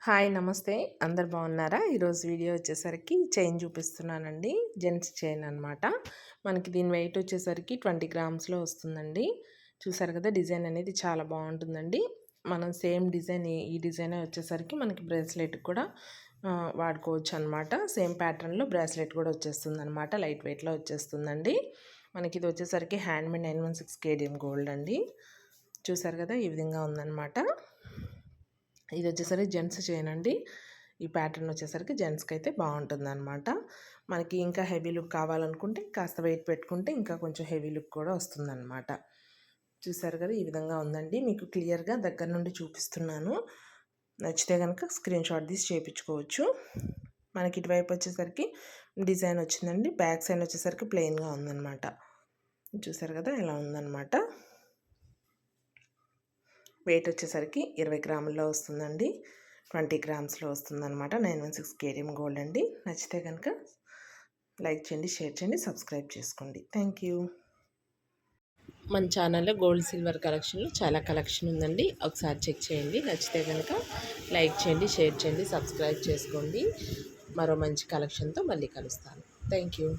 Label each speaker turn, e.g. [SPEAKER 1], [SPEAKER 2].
[SPEAKER 1] Hi నమస్తే. అందరు బాగున్నారా? ఈరోజు వీడియో వచ్చేసరికి చైన్ చూపిస్తున్నానండి. జెంట్స్ చైన్ అనమాట. మనకి దీని వెయిట్ వచ్చేసరికి 20 గ్రామ్స్లో వస్తుందండి. చూసారు కదా, డిజైన్ అనేది చాలా బాగుంటుందండి. మనం సేమ్ డిజైన్ ఈ డిజైన్ వచ్చేసరికి మనకి బ్రేస్లెట్ కూడా వాడుకోవచ్చు అనమాట. సేమ్ ప్యాటర్న్లో బ్రేస్లెట్ కూడా వచ్చేస్తుంది అనమాట. లైట్ వెయిట్లో వచ్చేస్తుందండి. మనకి ఇది వచ్చేసరికి హ్యాండ్మేడ్ 916 కేడిఎం గోల్డ్ అండి. చూసారు కదా, ఈ విధంగా ఉందన్నమాట. ఇది వచ్చేసరికి జెంట్స్ చేయనండి. ఈ ప్యాటర్న్ వచ్చేసరికి జెంట్స్కి అయితే బాగుంటుందన్నమాట. మనకి ఇంకా హెవీ లుక్ కావాలనుకుంటే కాస్త వెయిట్ పెట్టుకుంటే ఇంకా కొంచెం హెవీ లుక్ కూడా వస్తుందన్నమాట. చూసారు కదా, ఈ విధంగా ఉందండి. మీకు క్లియర్గా దగ్గర నుండి చూపిస్తున్నాను. నచ్చితే కనుక స్క్రీన్ షాట్ తీసి చేయించుకోవచ్చు. మనకి ఇటువైపు వచ్చేసరికి డిజైన్ వచ్చిందండి. బ్యాక్ సైడ్ వచ్చేసరికి ప్లెయిన్గా ఉందన్నమాట. చూసారు కదా, ఇలా ఉందన్నమాట. వెయిట్ వచ్చేసరికి 20 గ్రాముల్లో వస్తుందండి. 20 గ్రామ్స్లో వస్తుందన్నమాట. 916 కేడిఎం గోల్డ్ అండి. నచ్చితే కనుక లైక్ చేయండి, షేర్ చేయండి, సబ్స్క్రైబ్ చేసుకోండి. Thank you. మన ఛానల్లో గోల్డ్ సిల్వర్ కలెక్షన్లో చాలా కలెక్షన్ ఉందండి. ఒకసారి చెక్ చేయండి. నచ్చితే కనుక లైక్ చేయండి, షేర్ చేయండి, సబ్స్క్రైబ్ చేసుకోండి. మరో మంచి కలెక్షన్తో మళ్ళీ కలుస్తాను. Thank you.